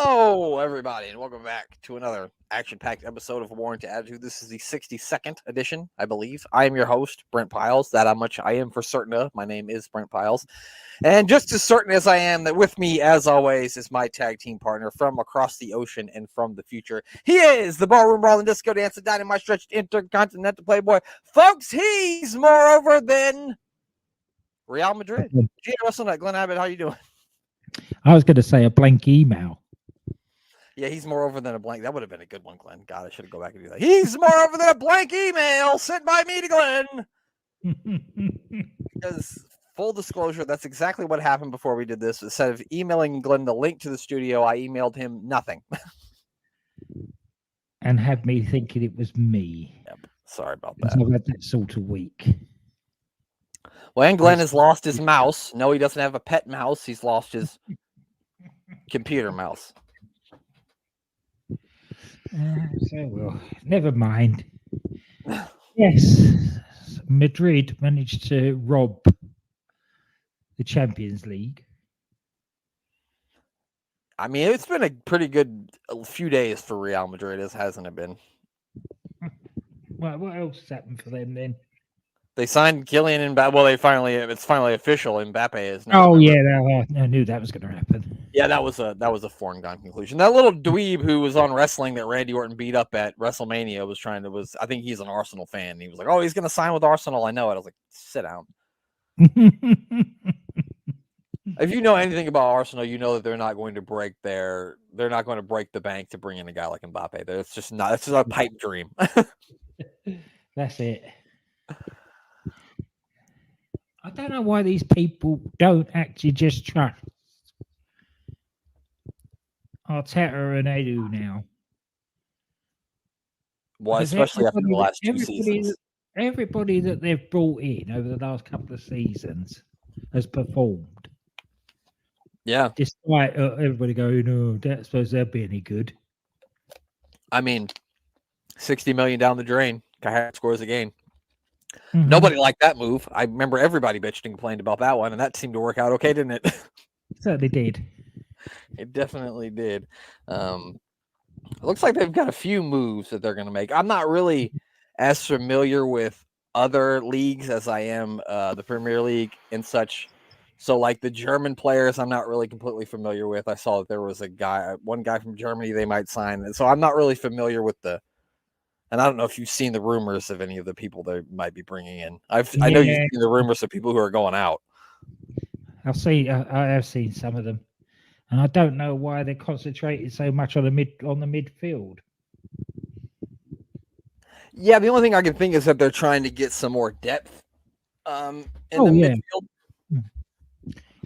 Hello, everybody, and welcome back to another action-packed episode of Warrant to Attitude. This is the 62nd edition, I believe. I am your host, Brent Piles. That how much I am for certain of. My name is Brent Piles. And just as certain as I am that with me, as always, is my tag team partner from across the ocean and from the future. He is the ballroom brawling disco dancing dynamite stretched intercontinental playboy. Folks, he's more over than Real Madrid. Gee, Russell, Glenn Abbott, how you doing? I was going to say a blank email. Yeah, he's more over than a blank. That would have been a good one, Glenn. God, I should go back and do that. He's more over than a blank email sent by me to Glenn. Because full disclosure, that's exactly what happened before we did this. Instead of emailing Glenn the link to the studio, I emailed him nothing. And had me thinking it was me. Yep. Sorry about that. I've had that sort of week. Well, and Glenn has lost his mouse. No, he doesn't have a pet mouse. He's lost his computer mouse. Well, never mind. Yes, Madrid managed to rob the Champions League. I mean, it's been a pretty good few days for Real Madrid, hasn't it been? Well, what else has happened for them then? They signed Kylian Mbappe. Well, it's finally official. Mbappe is now. Oh yeah, I knew that was going to happen. Yeah, that was a foregone conclusion. That little dweeb who was on wrestling that Randy Orton beat up at WrestleMania I think he's an Arsenal fan. He was like, "Oh, he's going to sign with Arsenal." I know it. I was like, "Sit down." If you know anything about Arsenal, you know that they're not going to break the bank to bring in a guy like Mbappe. It's just a pipe dream. That's it. I don't know why these people don't actually just trust Arteta and Edu now. Well, especially after the last 2 seasons. Everybody that they've brought in over the last couple of seasons has performed. Yeah. Despite everybody going, "Oh, don't suppose they'll be any good." I mean, $60 million down the drain. Guy scores a game. Mm-hmm. Nobody liked that move. I remember everybody bitched and complained about that one, and that seemed to work out okay, didn't it? It certainly did. It definitely did. It looks like they've got a few moves that they're going to make. I'm not really as familiar with other leagues as I am the Premier League and such. So, like the German players, I'm not really completely familiar with. I saw that there was one guy from Germany they might sign. And so I'm not really familiar with and I don't know if you've seen the rumors of any of the people they might be bringing in. I know you've seen the rumors of people who are going out. I have seen some of them, and I don't know why they're concentrating so much on the midfield. Yeah, the only thing I can think is that they're trying to get some more depth in the midfield.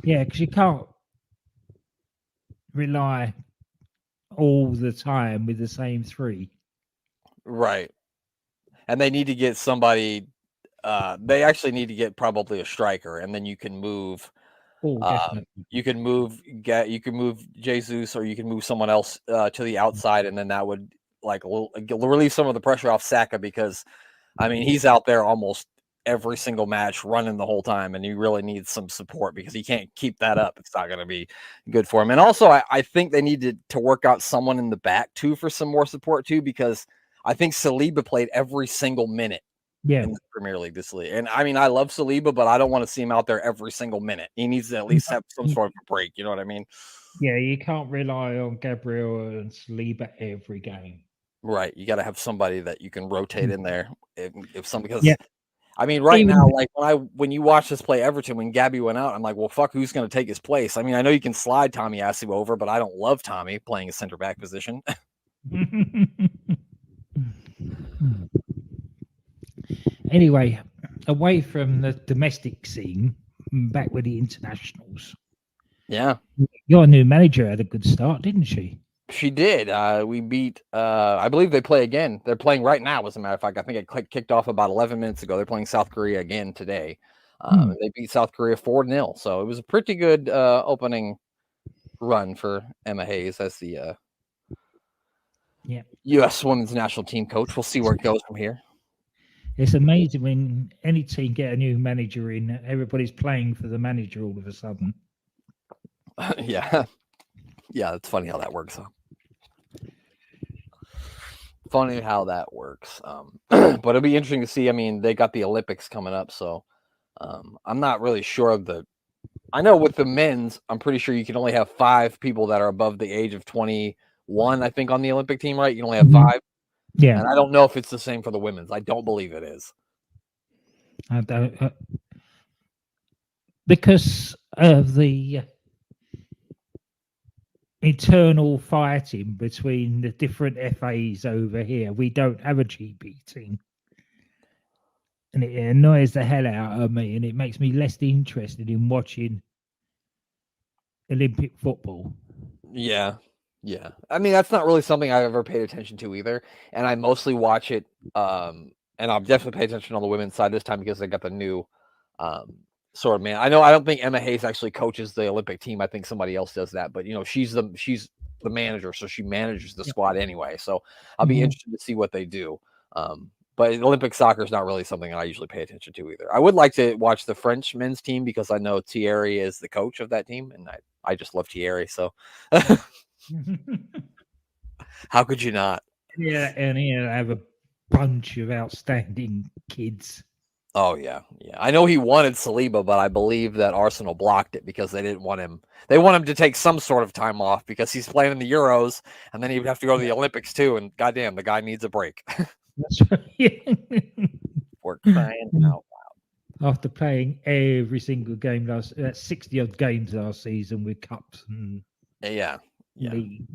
Yeah, because you can't rely all the time with the same three. Right. And they need to get somebody. They actually need to get probably a striker, and then you can move. You can move Jesus, or you can move someone else to the outside, and then that would relieve some of the pressure off Saka, because I mean he's out there almost every single match running the whole time, and he really needs some support because he can't keep that up. It's not going to be good for him. And also I think they needed to work out someone in the back too for some more support too, because I think Saliba played every single minute in the Premier League this league. And I mean, I love Saliba, but I don't want to see him out there every single minute. He needs to at least have some sort of a break. You know what I mean? Yeah, you can't rely on Gabriel and Saliba every game. Right. You got to have somebody that you can rotate in there. I mean, right now, like when you watch us play Everton, when Gabby went out, I'm like, well, fuck, who's going to take his place? I mean, I know you can slide Tommy Asu over, but I don't love Tommy playing a center back position. Anyway, away from the domestic scene, back with the internationals. Yeah. Your new manager had a good start, didn't she? She did. We beat, I believe they play again. They're playing right now, as a matter of fact. I think it kicked off about 11 minutes ago. They're playing South Korea again today. They beat South Korea 4-0. So it was a pretty good opening run for Emma Hayes as the U.S. women's national team coach. We'll see where it goes from here. It's amazing when any team get a new manager in, everybody's playing for the manager all of a sudden. Yeah. Yeah, it's funny how that works. Huh? Funny how that works. But it'll be interesting to see. I mean, they got the Olympics coming up, so I'm not really sure of the. I know with the men's, I'm pretty sure you can only have 5 people that are above the age of 21. I think on the Olympic team, right? You can only have 5. Yeah, And I don't know if it's the same for the women's. I don't believe it is. I don't, because of the internal fighting between the different FAs over here. We don't have a GB team. And it annoys the hell out of me, and it makes me less interested in watching Olympic football. Yeah. Yeah. I mean, that's not really something I've ever paid attention to either. And I mostly watch it. And I'll definitely pay attention on the women's side this time because they got the new sort of man. I don't think Emma Hayes actually coaches the Olympic team. I think somebody else does that. But she's the manager, so she manages the squad anyway. So I'll be interested to see what they do. But Olympic soccer is not really something I usually pay attention to either. I would like to watch the French men's team because I know Thierry is the coach of that team, and I just love Thierry. So how could you not? Yeah, and here I have a bunch of outstanding kids. Oh yeah. I know he wanted Saliba, but I believe that Arsenal blocked it because they didn't want him. They want him to take some sort of time off because he's playing in the Euros, and then he would have to go to the Olympics too. And goddamn, the guy needs a break. That's right. We're crying out. After playing every single game 60 odd games last season with cups and Yeah. league.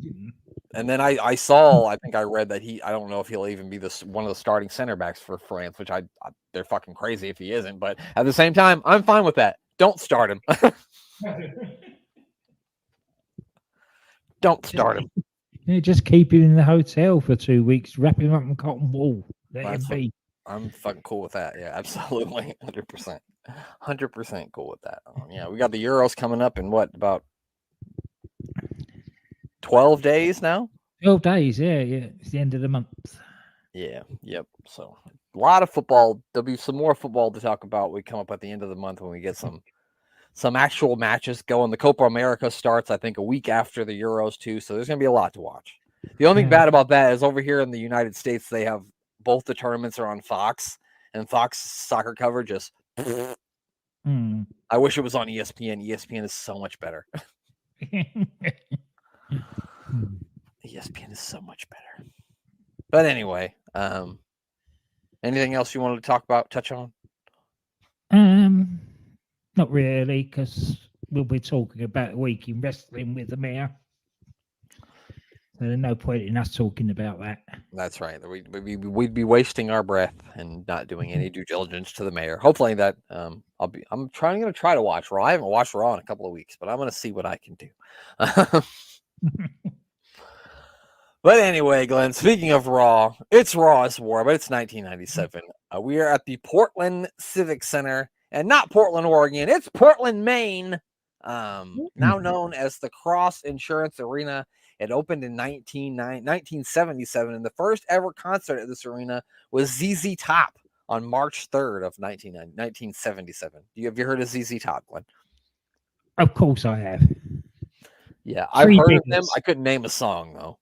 And then I saw, I think I read that I don't know if he'll even be one of the starting center backs for France, which they're fucking crazy if he isn't. But at the same time, I'm fine with that. Don't start him. Don't start him. Yeah, just keep him in the hotel for 2 weeks, wrap him up in cotton wool. Let him be. I'm fucking cool with that. Yeah, absolutely. 100%. 100% cool with that. Yeah, we got the Euros coming up in what, about 12 days now? 12 days, yeah. It's the end of the month. Yeah, yep. So a lot of football. There'll be some more football to talk about. We come up at the end of the month when we get some actual matches going. The Copa America starts, I think, a week after the Euros too. So there's gonna be a lot to watch. The only thing bad about that is over here in the United States, they have both the tournaments are on Fox, and Fox soccer coverage is. I wish it was on ESPN. ESPN is so much better. ESPN is so much better. But anyway, anything else you wanted to touch on? Not really, because we'll be talking about a week in wrestling with the mayor. So there's no point in us talking about that. That's right. We'd be wasting our breath and not doing any due diligence to the mayor. Hopefully that I'm going to try to watch Raw. I haven't watched Raw in a couple of weeks, but I'm going to see what I can do. But anyway, Glenn, speaking of Raw, it's Raw as War, but it's 1997. We are at the Portland Civic Center, and not Portland, Oregon. It's Portland, Maine, now known as the Cross Insurance Arena. It opened in 1977, and the first ever concert at this arena was ZZ Top on March 3rd of 1977. Have you heard of ZZ Top, Glenn? Of course I have. Yeah, I've heard of them. I couldn't name a song, though.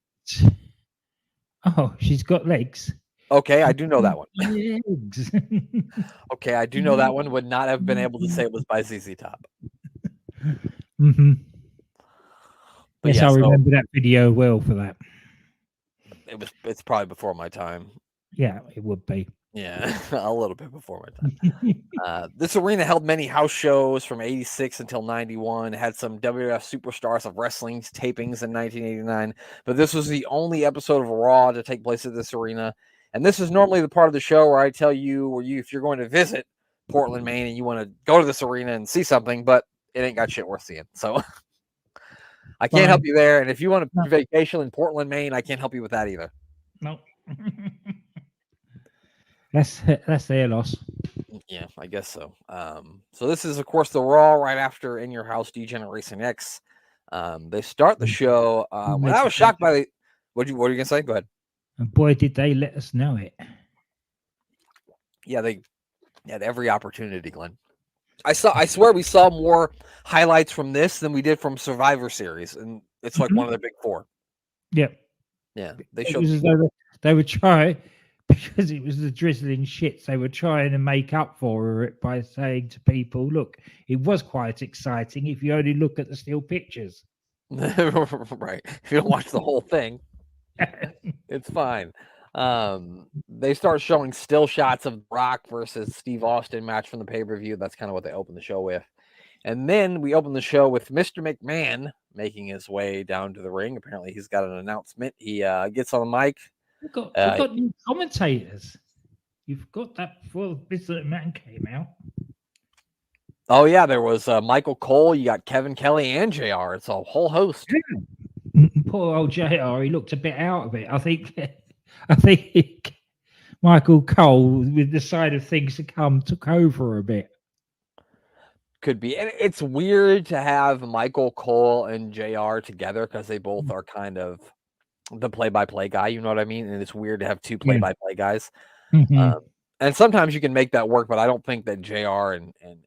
Oh, she's got legs. Okay, I do know that one. Okay, I do know that one. Would not have been able to say it was by ZZ Top. But yes, I remember that video well for that. It's probably before my time. Yeah, it would be. Yeah, a little bit before my time. This arena held many house shows from 86 until 91. It had some WWF Superstars of Wrestling tapings in 1989. But this was the only episode of Raw to take place at this arena. And this is normally the part of the show where I tell you, if you're going to visit Portland, Maine, and you want to go to this arena and see something, but it ain't got shit worth seeing. So I can't help you there. And if you want to vacation in Portland, Maine, I can't help you with that either. No. That's their loss. Yeah, I guess so. So this is, of course, the Raw right after In Your House Degeneration X. They start the show. When I was shocked by what are you gonna say? Go ahead. And boy, did they let us know it. Yeah, they had every opportunity, Glenn. I swear we saw more highlights from this than we did from Survivor Series, and It's like one of the big four. Yep. Yeah, It was as though they were trying, because it was the drizzling shits, they were trying to make up for it by saying to people, look, it was quite exciting if you only look at the still pictures. Right. If you don't watch the whole thing, it's fine. They start showing still shots of Rock versus Steve Austin match from the pay-per-view. That's kind of what they open the show with. And then we open the show with Mr. McMahon making his way down to the ring. Apparently, he's got an announcement. He gets on the mic. We've got new commentators. You've got that before Mr. McMahon came out. Oh, yeah, there was Michael Cole. You got Kevin Kelly and JR. It's a whole host. Poor old JR, he looked a bit out of it. I think Michael Cole, with the side of things to come, took over a bit. Could be. And it's weird to have Michael Cole and JR together because they both are kind of the play-by-play guy. You know what I mean? And it's weird to have two play-by-play guys. Mm-hmm. And sometimes you can make that work, but I don't think that JR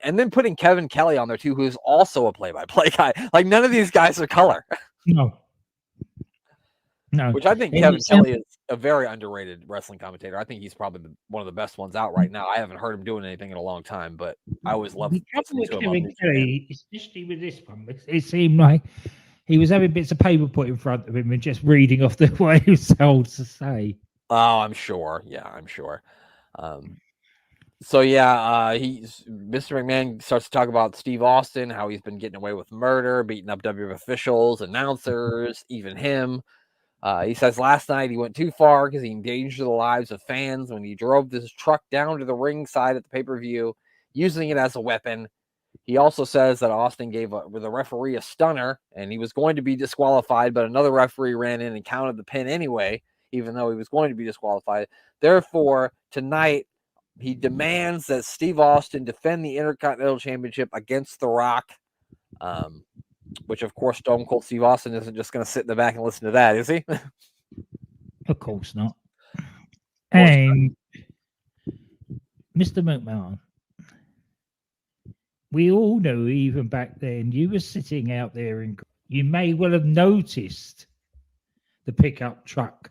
and then putting Kevin Kelly on there too, who's also a play-by-play guy. Like none of these guys are color. No. Which I think Kevin Kelly is a very underrated wrestling commentator. I think he's probably one of the best ones out right now. I haven't heard him doing anything in a long time, but I always love listening to him. Kevin Kelly, especially with this one, it seemed like he was having bits of paper put in front of him and just reading off the what he was told to say. Oh, I'm sure. Yeah, I'm sure. So yeah, he's Mr. McMahon starts to talk about Steve Austin, how he's been getting away with murder, beating up WWF officials, announcers, even him. He says last night he went too far because he endangered the lives of fans when he drove this truck down to the ringside at the pay-per-view, using it as a weapon. He also says that Austin gave the referee a stunner, and he was going to be disqualified, but another referee ran in and counted the pin anyway, even though he was going to be disqualified. Therefore, tonight, he demands that Steve Austin defend the Intercontinental Championship against The Rock, which, of course, Stone Cold Steve Austin isn't just going to sit in the back and listen to that, is he? Of course not. And Mr. McMahon, we all know even back then you were sitting out there and you may well have noticed the pickup truck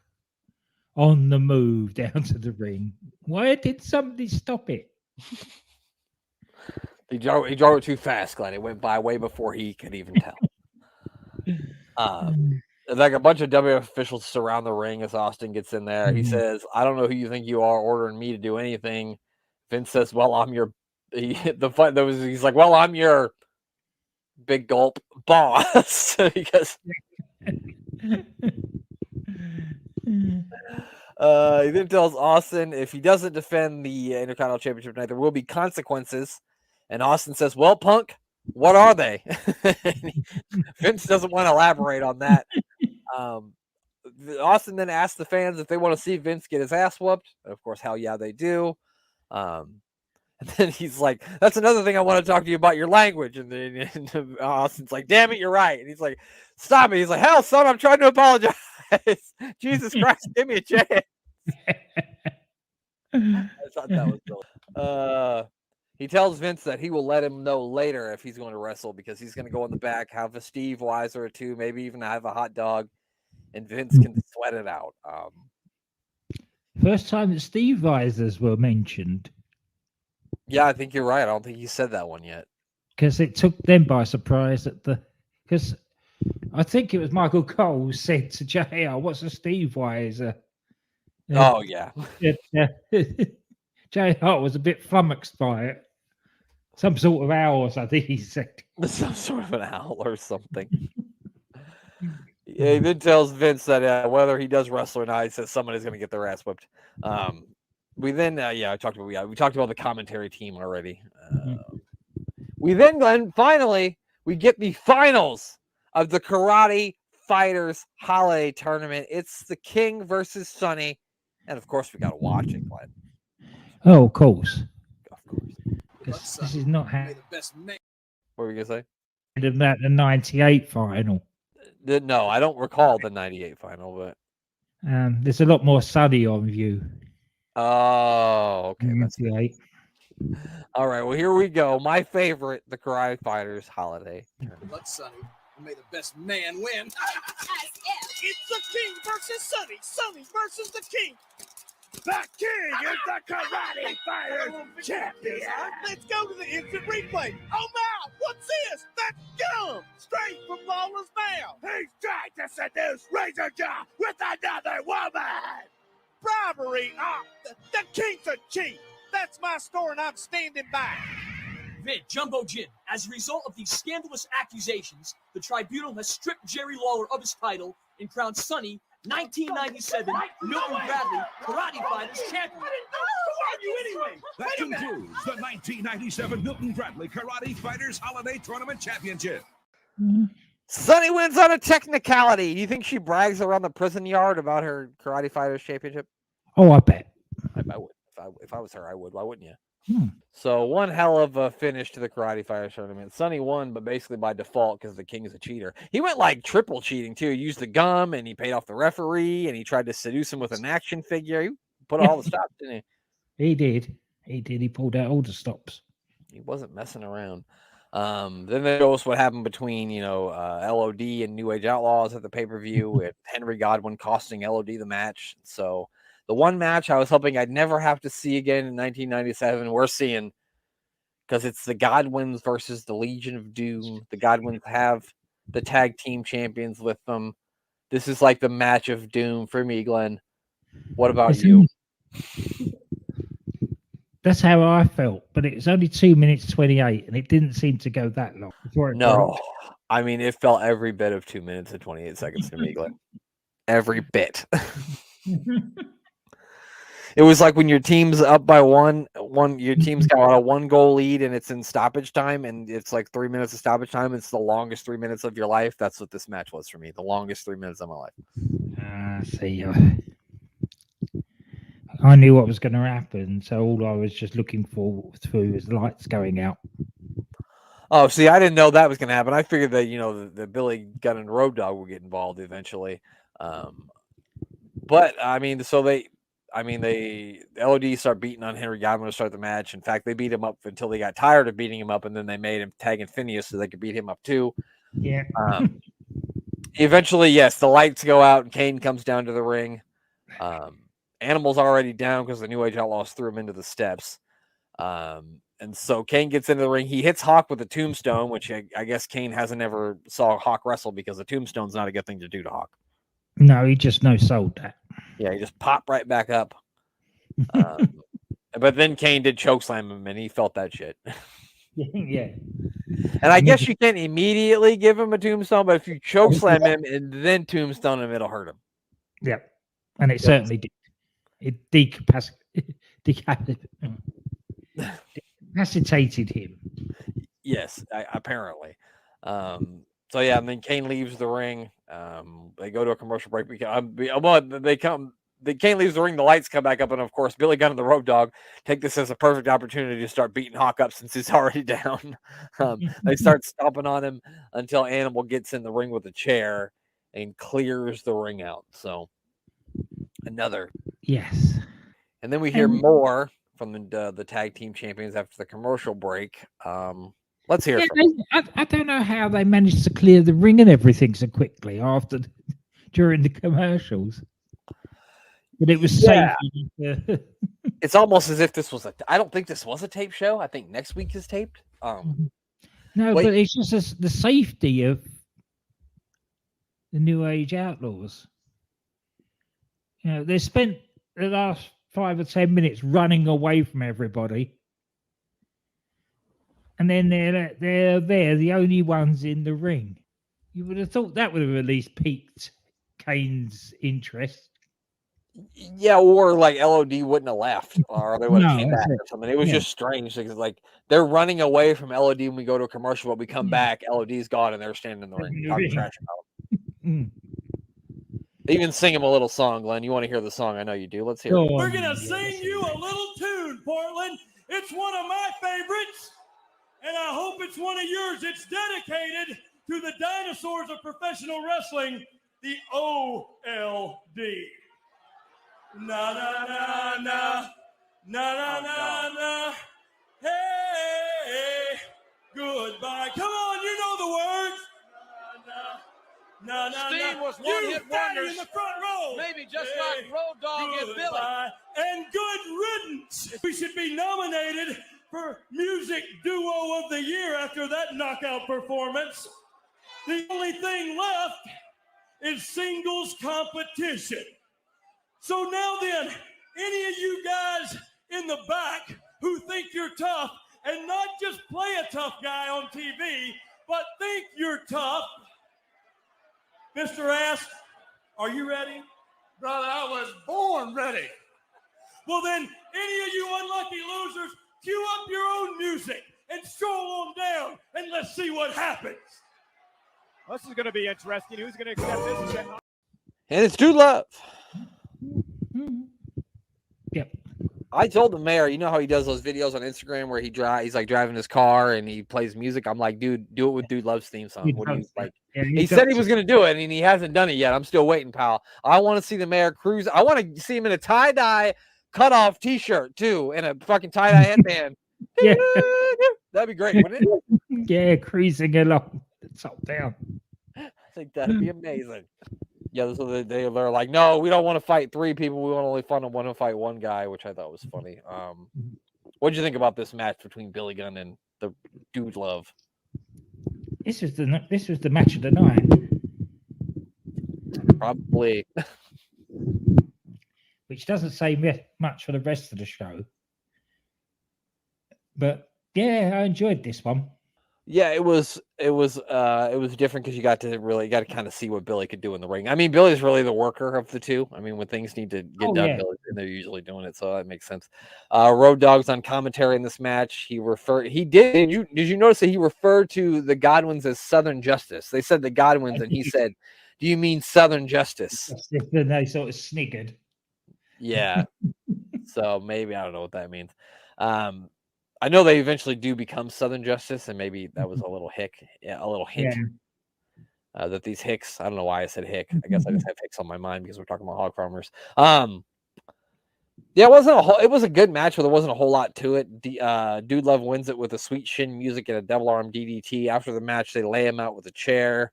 on the move down to the ring. Why did somebody stop it? He drove it too fast, Glenn. It went by way before he could even tell. Like a bunch of WWF officials surround the ring as Austin gets in there. He says, I don't know who you think you are ordering me to do anything. Vince says, well, I'm your... He's like, well, I'm your big gulp boss. Because... he then tells Austin if he doesn't defend the Intercontinental Championship tonight, there will be consequences. And Austin says, well, punk, what are they? Vince doesn't want to elaborate on that. Austin then asks the fans if they want to see Vince get his ass whooped. And of course, hell yeah, they do. And then he's like, that's another thing I want to talk to you about, your language. And then Austin's like, damn it, you're right. And he's like, stop it. He's like, hell, son, I'm trying to apologize. Jesus Christ, give me a chance. I thought that was cool. He tells Vince that he will let him know later if he's going to wrestle because he's going to go in the back, have a Steve Weiser or two, maybe even have a hot dog, and Vince can sweat it out. First time that Steve Weisers were mentioned. Yeah, I think you're right. I don't think you said that one yet. Because it took them by surprise because I think it was Michael Cole who said to JR, what's a Steve Weiser? Oh, yeah. JR was a bit flummoxed by it. Some sort of owl, I think he said. Some sort of an owl or something. Yeah, he then tells Vince that whether he does wrestle or not, he says somebody's going to get their ass whipped. We then, we talked about the commentary team already. We then, Glenn, finally, we get the finals of the Karate Fighters Holiday Tournament. It's the King versus Sonny. And, of course, we got to watch it, Glenn. Oh, of course. Of course. This is not how... What were you going to say? About the 98 final. No, I don't recall the 98 final, but... there's a lot more Sonny on view. Oh, okay. That's 98. All right, well, here we go. My favorite, the Karate Fighters Holiday. Let Sonny May the best man win. It's the King versus Sonny. Sonny versus the King. The King is the Karate Fighters champion. Let's go to the instant replay. Oh my, what's this? That's gum straight from Lawler's mouth. He's trying to seduce Razor Jaw with another woman. Bribery. The King's a cheat. That's my store and I'm standing by. Vid, Jumbo Jim, as a result of these scandalous accusations, the tribunal has stripped Jerry Lawler of his title and crowned Sonny 1997 Milton Bradley Karate Fighters champion. That concludes the 1997 Milton Bradley Karate Fighters Holiday Tournament Championship. Sonny wins on a technicality. Do you think she brags around the prison yard about her Karate Fighters championship? Oh, I bet. I would. If I was her, I would. Why wouldn't you? So one hell of a finish to the Karate Fighters tournament. Sonny won, but basically by default because the King is a cheater. He went like triple cheating too. He used the gum and he paid off the referee and he tried to seduce him with an action figure. He put all the stops, didn't he? He did. He pulled out all the stops. He wasn't messing around. Then there was what happened between LOD and New Age Outlaws at the pay-per-view with Henry Godwin costing LOD the match. So the one match I was hoping I'd never have to see again in 1997, we're seeing, because it's the Godwins versus the Legion of Doom. The Godwins have the tag team champions with them. This is like the match of doom for me, Glenn. What about you? That's how I felt, but it was only 2 minutes 28, and it didn't seem to go that long before it broke. I mean, it felt every bit of 2 minutes and 28 seconds to me, Glenn. Every bit. It was like when your team's up by one, your team's got a 1-goal lead and it's in stoppage time and it's like 3 minutes of stoppage time. It's the longest 3 minutes of your life. That's what this match was for me. The longest 3 minutes of my life. See, I knew what was going to happen, so all I was just looking forward to was lights going out. Oh, see, I didn't know that was going to happen. I figured that, the Billy Gunn and Road Dogg would get involved eventually. But I mean, the LOD start beating on Henry Godwin to start the match. In fact, they beat him up until they got tired of beating him up, and then they made him tag in Phineas so they could beat him up too. Yeah. Eventually, yes, the lights go out and Kane comes down to the ring. Animal's already down because the New Age Outlaws threw him into the steps. And so Kane gets into the ring. He hits Hawk with a tombstone, which I guess Kane hasn't ever saw Hawk wrestle because a tombstone's not a good thing to do to Hawk. No, he just no-sold that. Yeah, he just popped right back up. But then Kane did chokeslam him, and he felt that shit. Yeah. And I guess you can't immediately give him a tombstone, but if you chokeslam him and then tombstone him, it'll hurt him. Yeah, and it certainly did. It decapitated him. Yes, apparently. So yeah, and then Kane leaves the ring. They go to a commercial break. Kane leaves the ring. The lights come back up, and of course, Billy Gunn and the Road Dogg take this as a perfect opportunity to start beating Hawk up since he's already down. They start stomping on him until Animal gets in the ring with a chair and clears the ring out. So another yes, and then we hear more from the tag team champions after the commercial break. Let's hear I don't know how they managed to clear the ring and everything so quickly during the commercials. But it was safe. It's almost as if this was I don't think this was a tape show. I think next week is taped. No, but it's just the safety of the New Age Outlaws. They spent the last 5 or 10 minutes running away from everybody. And then they're there, the only ones in the ring. You would have thought that would have at least piqued Kane's interest. Yeah, or like LOD wouldn't have left, or they would have came back or something. It was just strange because like they're running away from LOD when we go to a commercial, but we come back, LOD's gone, and they're standing in the ring talking trash about them. They even sing him a little song, Glenn. You want to hear the song? I know you do. Let's hear it. We're gonna sing you a little tune, Portland. It's one of my favorites. And I hope it's one of yours. It's dedicated to the dinosaurs of professional wrestling, the OLD. Na na na na, na na na na. Hey, goodbye. Come on, you know the words. Na No. Steen was You one-hit fatty wonders. in the front row. Maybe just like Road Dogg and Billy. Goodbye and good riddance. We should be nominated for Music Duo of the Year after that knockout performance. The only thing left is singles competition. So now then, any of you guys in the back who think you're tough and not just play a tough guy on TV, but think you're tough, Mr. Ass, are you ready? Brother, I was born ready. Well then, any of you unlucky losers, cue up your own music and stroll on down and let's see what happens. This is going to be interesting. Who's going to accept this? And it's Dude Love. Yep. I told the mayor, you know how he does those videos on Instagram where he's like driving his car and he plays music. I'm like, dude, do it with Dude Love's theme song. What do you like? Yeah, he said he was going to do it and he hasn't done it yet. I'm still waiting, pal. I want to see the mayor cruise. I want to see him in a tie-dye cutoff t-shirt too and a fucking tie-dye headband. Yeah. That'd be great, wouldn't it? Yeah, cruising along top down. I think that'd be amazing. Yeah, so they're like, no, we don't want to fight 3 people. We want to fight 1 guy, which I thought was funny. What did you think about this match between Billy Gunn and the Dude Love? This was the match of the night. Probably. Which doesn't say much for the rest of the show. But yeah, I enjoyed this one. Yeah, it was different because you got to kind of see what Billy could do in the ring. I mean, Billy's really the worker of the two. I mean, when things need to get done, yeah. they're usually doing it, so that makes sense. Road Dogg's on commentary in this match. Did you notice that he referred to the Godwins as Southern Justice? They said the Godwins, and he said, "Do you mean Southern Justice?" Then they sort of sniggered. Yeah. So maybe I don't know what that means. I know they eventually do become Southern Justice, and maybe that was a little hint that these Hicks. I don't know why I said Hick. I guess I just have Hicks on my mind because we're talking about hog farmers. Yeah, it was a good match, but there wasn't a whole lot to it. Dude Love wins it with a sweet shin music and a double arm DDT. After the match, they lay him out with a chair,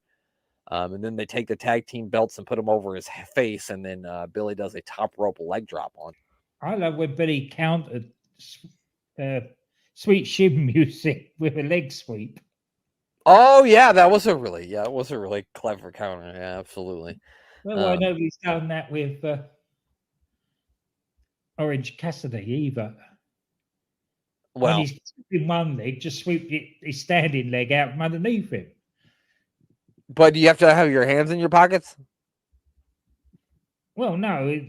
and then they take the tag team belts and put them over his face, and then Billy does a top rope leg drop on. I love when Billy countered sweet shin music with a leg sweep. Oh yeah, it was a really clever counter. Yeah, absolutely. Well, I know he's done that with Orange Cassidy either. Well, when he's in one leg, just sweep his standing leg out from underneath him. But do you have to have your hands in your pockets? Well, no,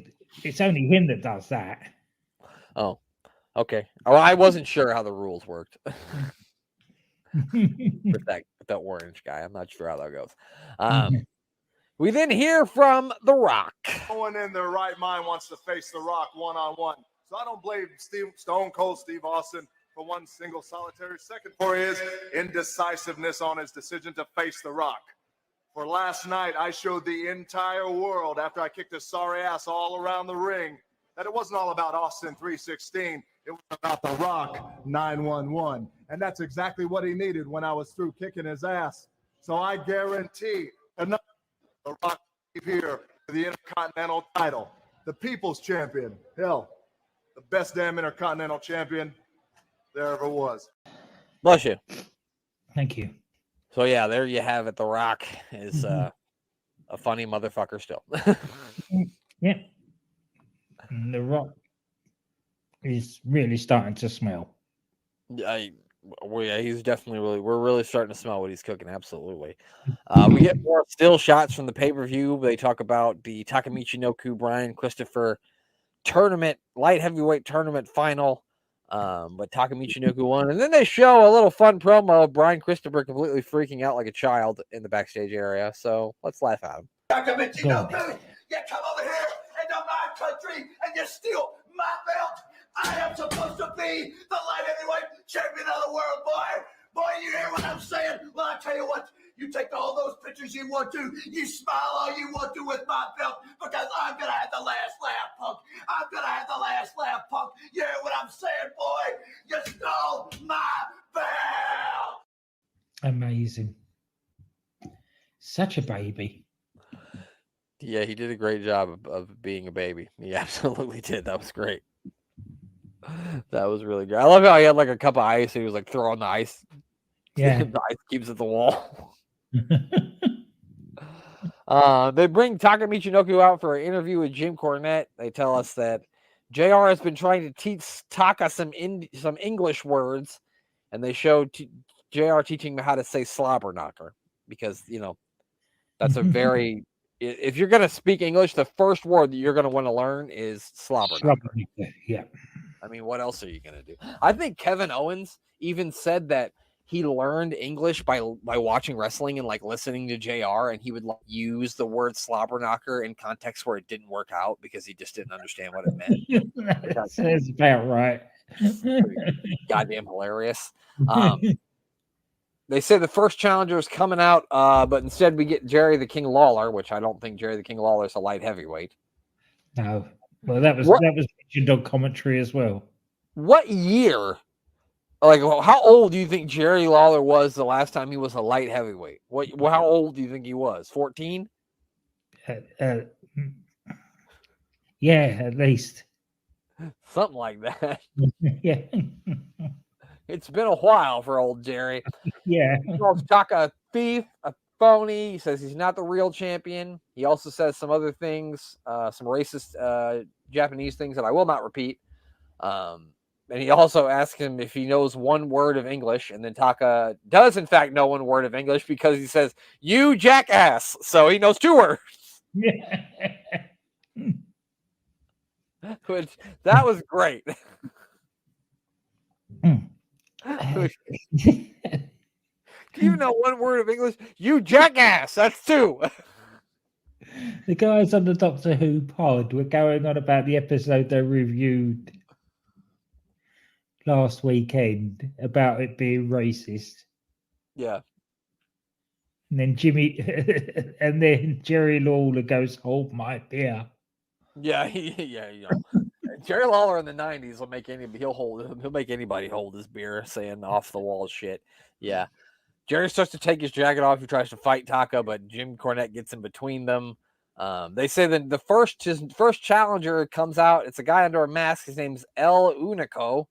it's only him that does that. Oh, okay. Well, I wasn't sure how the rules worked with that orange guy. I'm not sure how that goes. We then hear from The Rock. No one in their right mind wants to face The Rock one-on-one. So I don't blame Stone Cold Steve Austin for one single solitary second for his indecisiveness on his decision to face The Rock. For last night, I showed the entire world after I kicked his sorry ass all around the ring that it wasn't all about Austin 316. It was about The Rock 911. And that's exactly what he needed when I was through kicking his ass. So I guarantee enough The Rock here for the Intercontinental title. The People's Champion. Hell, the best damn Intercontinental Champion there ever was. Bless you. Thank you. So yeah, there you have it. The Rock is a funny motherfucker still. Yeah. And The Rock is really starting to smell. He's definitely we're really starting to smell what he's cooking. Absolutely. We get more still shots from the pay-per-view. They talk about the Takamichi Noku Brian Christopher light heavyweight tournament final. But Takamichi Noku won. And then they show a little fun promo of Brian Christopher completely freaking out like a child in the backstage area. So let's laugh at him. Takamichi Noku, you come over here into my country and you steal my belt. I am supposed to be the light heavyweight champion of the world, boy. Boy, you hear what I'm saying? Well, I tell you what, you take all those pictures you want to, you smile all you want to with my belt, because I'm going to have the last laugh, punk. I'm going to have the last laugh, punk. You hear what I'm saying, boy? You stole my belt. Amazing. Such a baby. Yeah, he did a great job of being a baby. He absolutely did. That was great. That was really good. I love how he had like a cup of ice. He was like throwing the ice. Yeah. The ice cubes at the wall. They bring Taka Michinoku out for an interview with Jim Cornette. They tell us that JR has been trying to teach Taka some English words, and they show JR teaching him how to say slobber knocker because, you know, that's a very, if you're going to speak English, the first word that you're going to want to learn is slobber knocker. Yeah. I mean, what else are you going to do? I think Kevin Owens even said that he learned English by watching wrestling and like listening to JR, and he would like, use the word slobber knocker in contexts where it didn't work out because he just didn't understand what it meant. That's about right. Goddamn hilarious. They say the first challenger is coming out, but instead we get Jerry the King Lawler, which I don't think Jerry the King Lawler is a light heavyweight. No. Well, that was mentioned on commentary as well. What year? Like, how old do you think Jerry Lawler was the last time he was a light heavyweight? How old do you think he was? 14? Yeah, at least. Something like that. Yeah. It's been a while for old Jerry. Yeah. He calls Taka a thief, a phony. He says he's not the real champion. He also says some other things, some racist Japanese things that I will not repeat. And he also asks him if he knows one word of English, and then Taka does, in fact, know one word of English because he says, "You jackass." So he knows 2 words. Yeah. Which, that was great. Do you know one word of English? You jackass. That's 2. The guys on the Doctor Who pod were going on about the episode they reviewed last weekend about it being racist. Yeah. And then and then Jerry Lawler goes, "Hold my beer." Yeah, Jerry Lawler in the 90s will make he'll make anybody hold his beer saying off the wall shit. Yeah. Jerry starts to take his jacket off. He tries to fight Taka, but Jim Cornette gets in between them. They say that his first challenger comes out. It's a guy under a mask. His name's El Unico.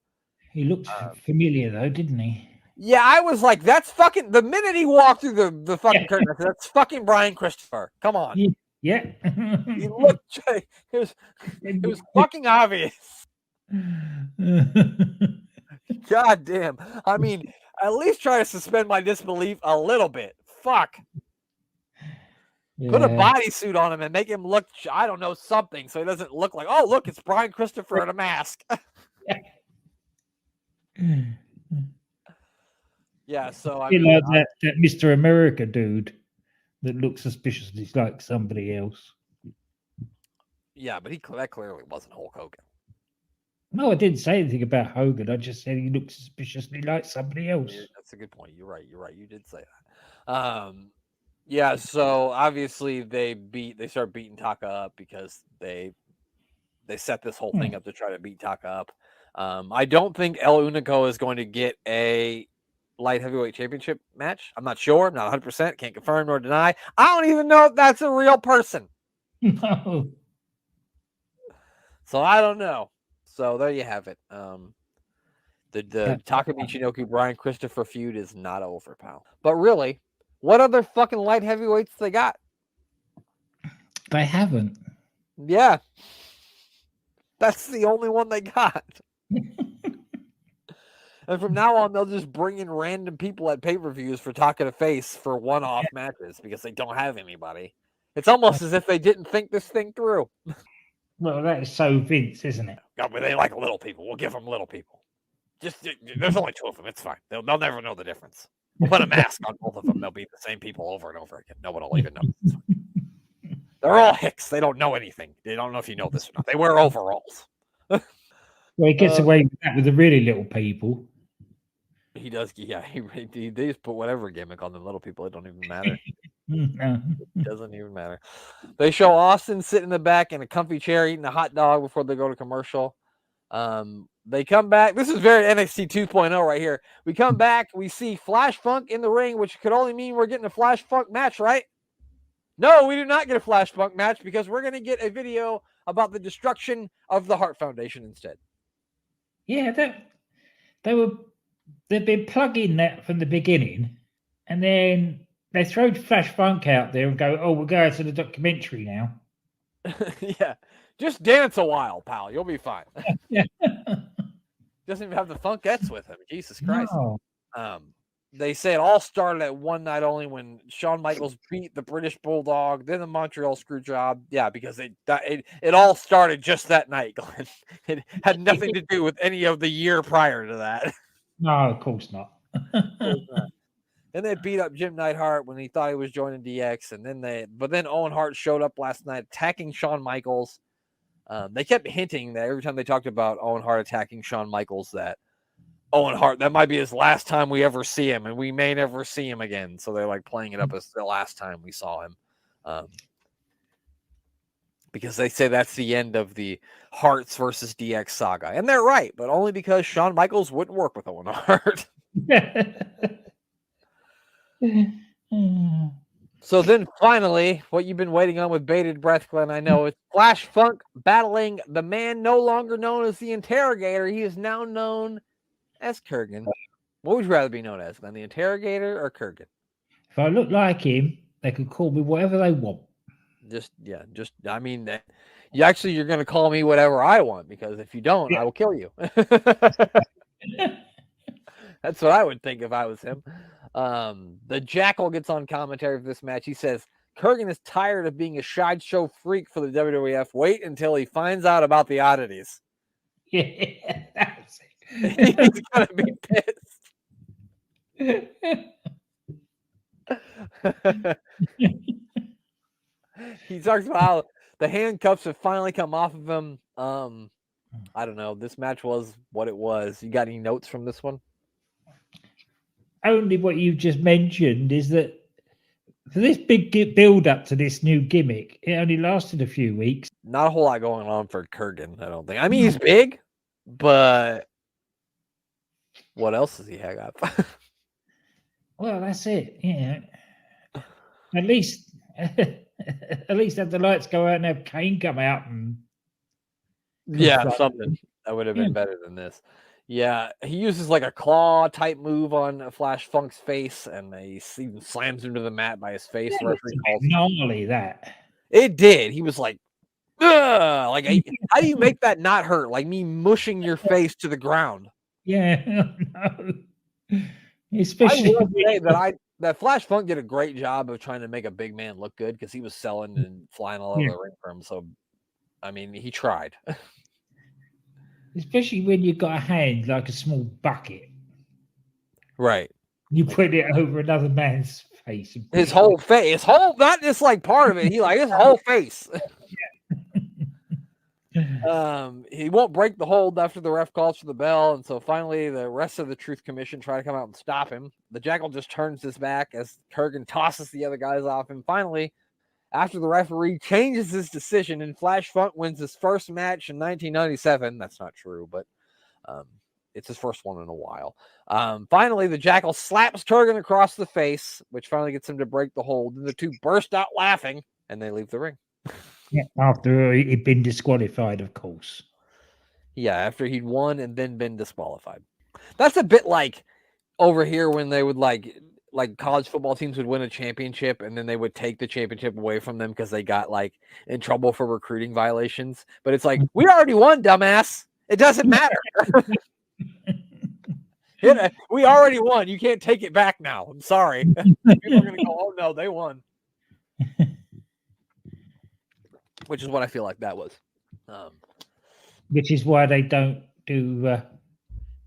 He looked familiar though, didn't he? Yeah, I was like, that's fucking, the minute he walked through the fucking curtain, I said, that's fucking Brian Christopher. Come on. Yeah. He looked, it was fucking obvious. God damn. I mean, at least try to suspend my disbelief a little bit. Fuck. Yeah. Put a bodysuit on him and make him look, I don't know, something, so he doesn't look like, oh, look, it's Brian Christopher in a mask. Yeah, so I mean, like that Mr. America dude that looks suspiciously like somebody else. Yeah, but that clearly wasn't Hulk Hogan. No, I didn't say anything about Hogan. I just said he looked suspiciously like somebody else. Yeah, that's a good point. You're right. You did say that. Yeah, so obviously they start beating Taka up because they set this whole thing up to try to beat Taka up. I don't think El Unico is going to get a light heavyweight championship match. I'm not sure. I'm not 100%. Can't confirm nor deny. I don't even know if that's a real person. No. So I don't know. So there you have it. The Taka Michinoku Brian Christopher feud is not over, pal. But really, what other fucking light heavyweights they got? They haven't. Yeah. That's the only one they got. And from now on, they'll just bring in random people at pay-per-views for Taka to face for one-off matches because they don't have anybody. It's almost as if they didn't think this thing through. Well, that is so Vince, isn't it? God, but they like little people. We'll give them little people. There's only 2 of them. It's fine. They'll never know the difference. We'll put a mask on both of them. They'll be the same people over and over again. No one will even know. They're all hicks. They don't know anything. They don't know if you know this or not. They wear overalls. Well, he gets away with that with the really little people. He does. Yeah, he just put whatever gimmick on the little people. It don't even matter. No. It doesn't even matter. They show Austin sitting in the back in a comfy chair eating a hot dog before they go to commercial. They come back. This is very NXT 2.0 right here. We come back. We see Flash Funk in the ring, which could only mean we're getting a Flash Funk match, right? No, we do not get a Flash Funk match because we're going to get a video about the destruction of the Hart Foundation instead. Yeah, they've been plugging that from the beginning, and then they throw Flash Funk out there and go, "Oh, we'll go to the documentary now." Yeah, just dance a while, pal. You'll be fine. Yeah. Doesn't even have the Funkettes with him. Jesus Christ. No. They say it all started at one night only when Shawn Michaels beat the British Bulldog, then the Montreal Screwjob. Yeah, because it all started just that night, Glenn. It had nothing to do with any of the year prior to that. No, of course not. And they beat up Jim Neidhart when he thought he was joining DX, and then Owen Hart showed up last night attacking Shawn Michaels. They kept hinting that every time they talked about Owen Hart attacking Shawn Michaels, that Owen Hart, that might be his last time we ever see him, and we may never see him again. So they're like playing it up as the last time we saw him. Because they say that's the end of the Harts versus DX saga. And they're right, but only because Shawn Michaels wouldn't work with Owen Hart. So then finally, what you've been waiting on with bated breath, Glenn, I know, it's Flash Funk battling the man no longer known as the Interrogator. He is now known as Kurgan. What would you rather be known as, Glenn, the Interrogator or Kurgan? If I look like him, they can call me whatever they want. I mean, you're going to call me whatever I want, because if you don't, I will kill you. That's what I would think if I was him. The Jackal gets on commentary for this match. He says, Kurgan is tired of being a sideshow freak for the WWF. Wait until he finds out about the oddities. Yeah, that's it. He's going to be pissed. He talks about how the handcuffs have finally come off of him. I don't know. This match was what it was. You got any notes from this one? Only what you just mentioned is that for this big build up to this new gimmick, it only lasted a few weeks. Not a whole lot going on for Kurgan, I don't think. I mean, he's big, but what else does he hang up? Well, that's it. Yeah. At least have the lights go out and have Kane come out and something that would have been better than this. Yeah, he uses like a claw type move on Flash Funk's face, and he even slams him to the mat by his face. Normally, that it did. He was like, ugh! Like, how do you make that not hurt? Like me mushing your face to the ground. Yeah, no. Especially that Flash Funk did a great job of trying to make a big man look good, because he was selling and flying all over the ring for him. So, I mean, he tried. Especially when you've got a hand like a small bucket. Right. You put it over another man's face. His whole face. Not just like part of it. His whole face. He won't break the hold after the ref calls for the bell, and so finally the rest of the Truth Commission try to come out and stop him. The Jackal just turns his back as Kurgan tosses the other guys off him. Finally, after the referee changes his decision and Flash Funk wins his first match in 1997, that's not true, but it's his first one in a while. Finally, the Jackal slaps Kurgan across the face, which finally gets him to break the hold, and the two burst out laughing, and they leave the ring. Yeah, after he'd been disqualified, of course. Yeah, after he'd won and then been disqualified. That's a bit like over here when they would like college football teams would win a championship and then they would take the championship away from them because they got like in trouble for recruiting violations. But it's like, we already won, dumbass. It doesn't matter. We already won. You can't take it back now. I'm sorry. People are going to go, oh no, they won. Which is what I feel like that was. Which is why they don't do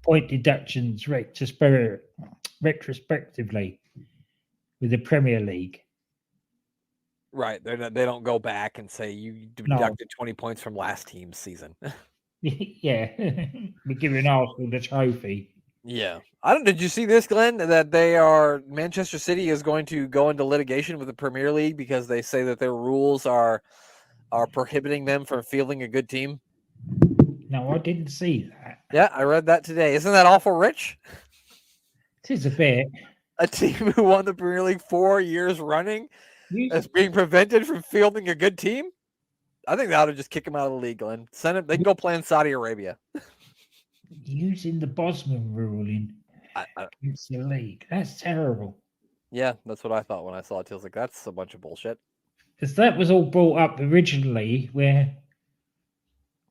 point deductions retrospectively with the Premier League. Right. They don't go back and say you deducted 20 points from last team's season. Yeah. We're giving Arsenal the trophy. Yeah. Did you see this, Glenn? That Manchester City is going to go into litigation with the Premier League because they say that their rules are prohibiting them from fielding a good team? No, I didn't see that. Yeah, I read that today. Isn't that awful, Rich? It is a bit. A team who won the Premier League 4 years running as being prevented from fielding a good team? I think they ought to just kick him out of the league, Glenn. Send him. They can go play in Saudi Arabia. Using the Bosman ruling against the league. That's terrible. Yeah, that's what I thought when I saw it. I was like, that's a bunch of bullshit. Because that was all brought up originally where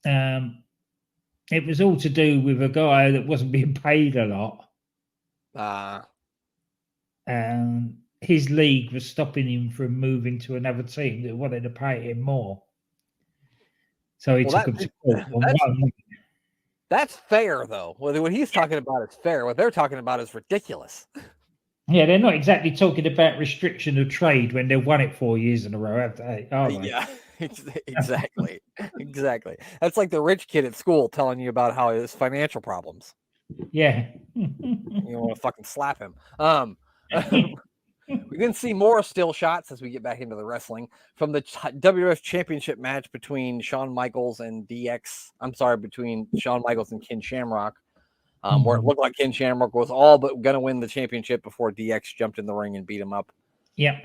it was all to do with a guy that wasn't being paid a lot. And his league was stopping him from moving to another team that wanted to pay him more. So he took him to court on one. That's fair, though. What he's talking about is fair. What they're talking about is ridiculous. Yeah, they're not exactly talking about restriction of trade when they've won it 4 years in a row, have they? Are they? Yeah, exactly. Exactly. That's like the rich kid at school telling you about how his financial problems. Yeah. You want to fucking slap him. We didn't see more still shots as we get back into the wrestling from the WWF Championship match between Shawn Michaels and DX. I'm sorry, between Shawn Michaels and Ken Shamrock. Where it looked like Ken Shamrock was all but going to win the championship before DX jumped in the ring and beat him up. Yeah.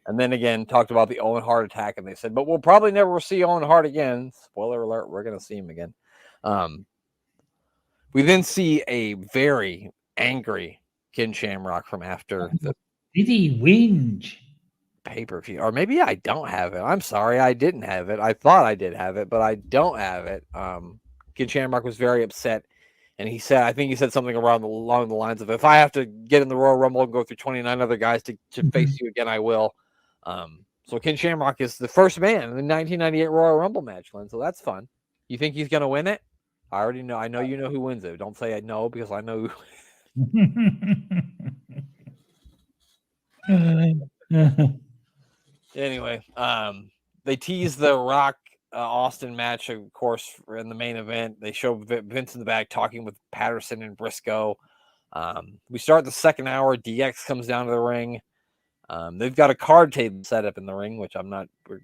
And then again, talked about the Owen Hart attack, and they said, but we'll probably never see Owen Hart again. Spoiler alert, we're going to see him again. We then see a very angry Ken Shamrock from after the... Did he whinge? Pay-per-view. Or maybe I don't have it. I'm sorry, I didn't have it. I thought I did have it, but I don't have it. Ken Shamrock was very upset. And he said, I think he said something along the lines of, if I have to get in the Royal Rumble and go through 29 other guys to face you again, I will. So Ken Shamrock is the first man in the 1998 Royal Rumble match, Glenn. So that's fun. You think he's going to win it? I already know. I know you know who wins it. Don't say I know because I know who. Anyway, they tease the Rock Austin match, of course, in the main event. They show Vince in the back talking with Patterson and Briscoe. We start the second hour. DX comes down to the ring. They've got a card table set up in the ring, which I'm not. We're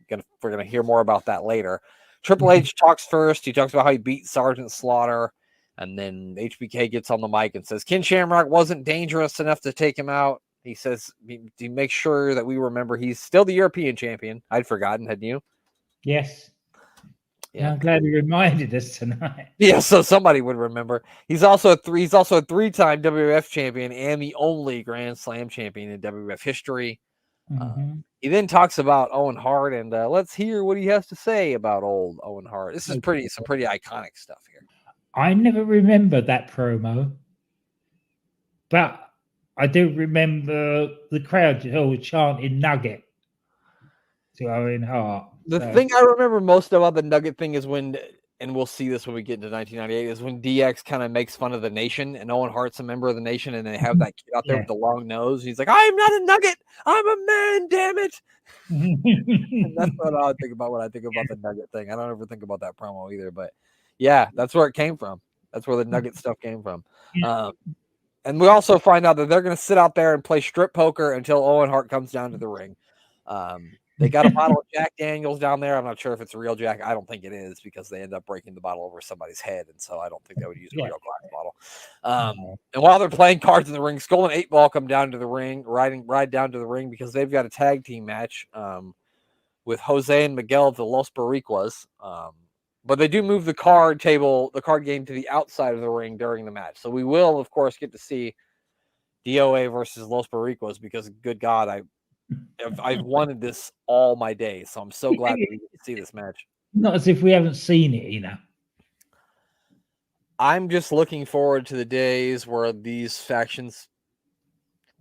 gonna hear more about that later. Triple H talks first. He talks about how he beat Sergeant Slaughter, and then HBK gets on the mic and says Ken Shamrock wasn't dangerous enough to take him out. He says to make sure that we remember he's still the European champion. I'd forgotten, hadn't you? Yes. Yeah. I'm glad you reminded us tonight. Yeah, so somebody would remember. He's also a three-time WWF champion and the only Grand Slam champion in WWF history. He then talks about Owen Hart, and let's hear what he has to say about old Owen Hart. This is some pretty iconic stuff here. I never remember that promo, but I do remember the crowd chanting "Nugget" to Owen Hart. The thing I remember most about the Nugget thing is when, and we'll see this when we get into 1998, is when DX kind of makes fun of the Nation, and Owen Hart's a member of the Nation, and they have that kid out there with the long nose. He's like, "I'm not a Nugget, I'm a man, damn it." And that's what I think about when I think about the Nugget thing. I don't ever think about that promo either, but yeah, that's where it came from. That's where the Nugget stuff came from. And we also find out that they're going to sit out there and play strip poker until Owen Hart comes down to the ring. They got a bottle of Jack Daniels down there. I'm not sure if it's real Jack. I don't think it is because they end up breaking the bottle over somebody's head, and so I don't think they would use a real glass bottle. And while they're playing cards in the ring, Skull and 8-Ball come down to the ring, ride down to the ring because they've got a tag team match with Jose and Miguel of the Los Boricuas. But they do move the card game to the outside of the ring during the match. So we will, of course, get to see DOA versus Los Boricuas because, good God, I've wanted this all my days. So I'm so glad that we get to see this match. Not as if we haven't seen it, you know. I'm just looking forward to the days where these factions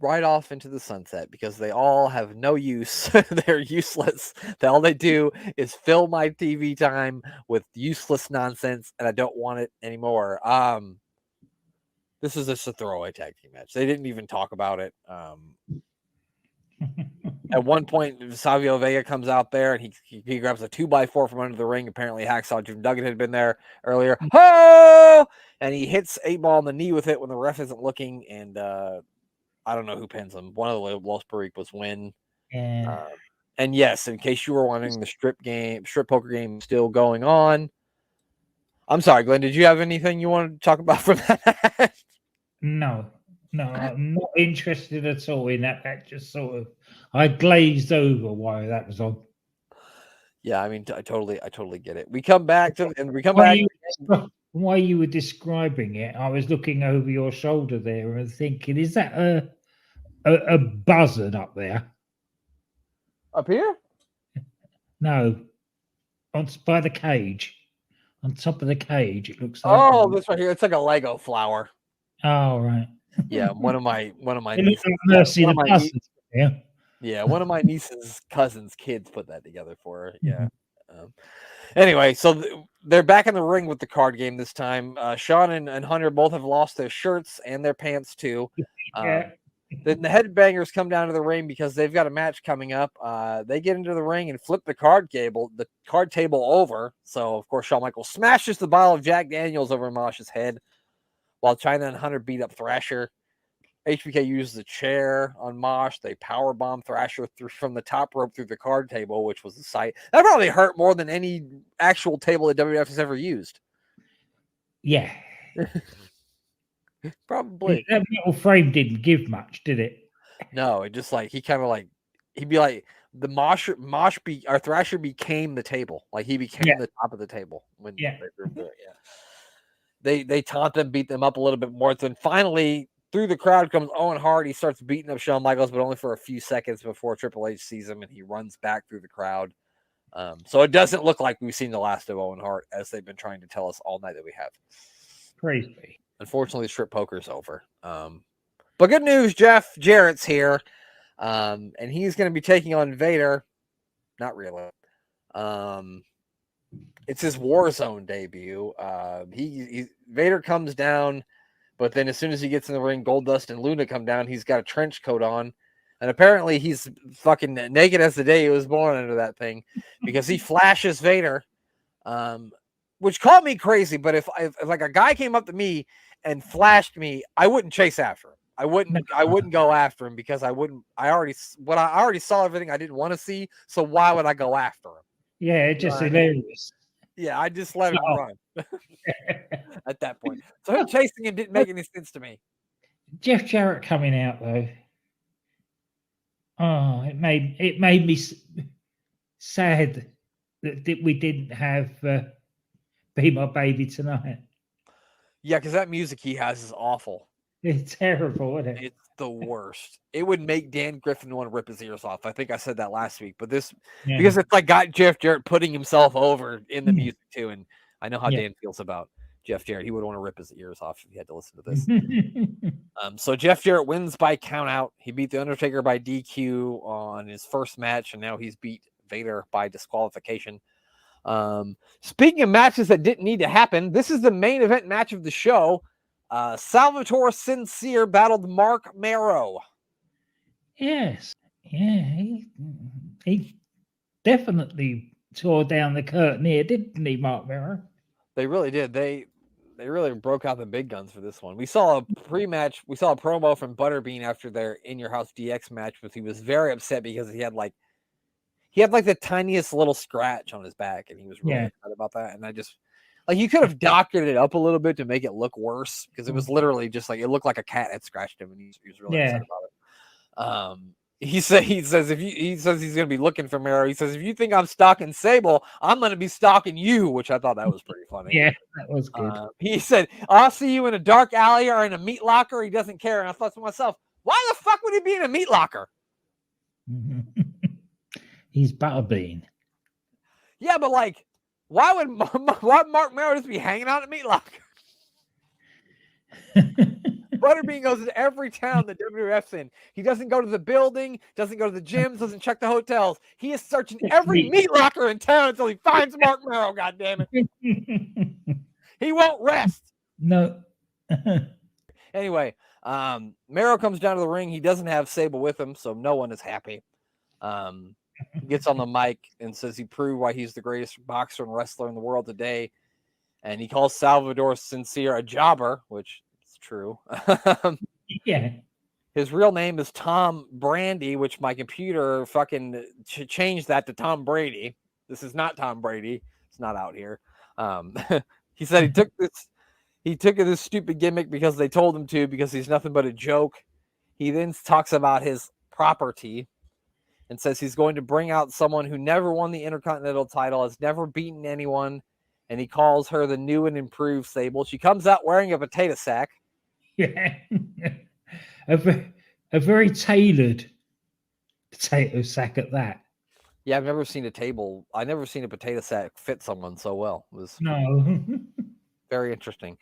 ride off into the sunset because they all have no use. They're useless. All they do is fill my TV time with useless nonsense, and I don't want it anymore. This is just a throwaway tag team match. They didn't even talk about it. At one point, Savio Vega comes out there and he grabs a 2x4 from under the ring. Apparently, Hacksaw Jim Duggan had been there earlier. Oh! And he hits 8-Ball in the knee with it when the ref isn't looking. And I don't know who pins him. One of the Los Boricuas win. And yes, in case you were wondering, the strip poker game is still going on. I'm sorry, Glenn. Did you have anything you wanted to talk about from that? No. No, I'm not interested at all in that. That just sort of, I glazed over while that was on. Yeah, I mean, I totally get it. We come back to, and we come While back. while you were describing it, I was looking over your shoulder there and thinking, is that a buzzard up there? Up here? No, by the cage. On top of the cage, it looks like. Oh, this right here. It's like a Lego flower. Oh, right. Yeah, one of my It looks nieces. like Mercy one the of my buzzard. Yeah. Yeah, one of my niece's cousins' kids put that together for her. Yeah. Anyway, so they're back in the ring with the card game this time. Sean and Hunter both have lost their shirts and their pants too. Yeah. Then the headbangers come down to the ring because they've got a match coming up. They get into the ring and flip the card table over. So of course Shawn Michaels smashes the bottle of Jack Daniels over Mosh's head, while China and Hunter beat up Thrasher. HBK uses a chair on Mosh. They powerbomb Thrasher from the top rope through the card table, which was the sight. That probably hurt more than any actual table that WWF has ever used. Yeah. Probably. That metal frame didn't give much, did it? No, it just like, he'd be like, Thrasher became the table. Like he became the top of the table when they threw through it. They taunt them, beat them up a little bit more. Then finally, through the crowd comes Owen Hart. He starts beating up Shawn Michaels, but only for a few seconds before Triple H sees him, and he runs back through the crowd. So it doesn't look like we've seen the last of Owen Hart, as they've been trying to tell us all night that we have. Crazy. Unfortunately, strip poker's over. But good news, Jeff Jarrett's here, and he's going to be taking on Vader. Not really. It's his Warzone debut. Vader comes down. But then as soon as he gets in the ring, Goldust and Luna come down. He's got a trench coat on. And apparently he's fucking naked as the day he was born under that thing, because he flashes Vader, which called me crazy. But if like a guy came up to me and flashed me, I wouldn't chase after him. I wouldn't go after him, because I already saw everything I didn't want to see. So why would I go after him? Yeah, it's just hilarious. Yeah, I just let him run at that point. So him chasing him didn't make any sense to me. Jeff Jarrett coming out though. Oh, it made me sad that we didn't have Be My Baby Tonight. Yeah, because that music he has is awful. It's terrible, isn't it? It's the worst. It would make Dan Griffin want to rip his ears off. I think I said that last week, but because it's like got Jeff Jarrett putting himself over in the music too, and I know how Dan feels about Jeff Jarrett. He would want to rip his ears off if he had to listen to this. So Jeff Jarrett wins by count out. He beat The Undertaker by DQ on his first match, and now he's beat Vader by disqualification. Speaking of matches that didn't need to happen, this is the main event match of the show. Salvatore Sincere battled Mark Marrow. Yes. Yeah, he definitely tore down the curtain here, didn't he, Mark Marrow? They really did. They really broke out the big guns for this one. We saw a pre-match. We saw a promo from Butterbean after their In Your House DX match, but he was very upset because he had like the tiniest little scratch on his back, and he was really upset about that. And I just, like, you could have doctored it up a little bit to make it look worse, because it was literally just like, it looked like a cat had scratched him, and he was really upset about it. He says he's going to be looking for Marrow. He says, if you think I'm stalking Sable, I'm going to be stalking you, which I thought that was pretty funny. Yeah, that was good. He said, I'll see you in a dark alley or in a meat locker. He doesn't care. And I thought to myself, why the fuck would he be in a meat locker? He's Butterbean. Yeah, but like, why would Mark Marrow just be hanging out in a meat locker? Butterbean goes to every town that WWF's in. He doesn't go to the building, doesn't go to the gyms, doesn't check the hotels. He is searching every meat locker in town until he finds Mark Marrow, goddammit. He won't rest. No. Anyway, Marrow comes down to the ring. He doesn't have Sable with him, so no one is happy. He gets on the mic and says he proved why he's the greatest boxer and wrestler in the world today. And he calls Salvatore Sincere a jobber, which is true. Yeah. His real name is Tom Brandy, which my computer fucking changed that to Tom Brady. This is not Tom Brady. It's not out here. He said he took this. He took this stupid gimmick because they told him to, because he's nothing but a joke. He then talks about his property and says he's going to bring out someone who never won the Intercontinental title, has never beaten anyone, and he calls her the new and improved Sable. She comes out wearing a potato sack. Yeah. a very tailored potato sack at that. Yeah, I've never seen a potato sack fit someone so well. It was very interesting.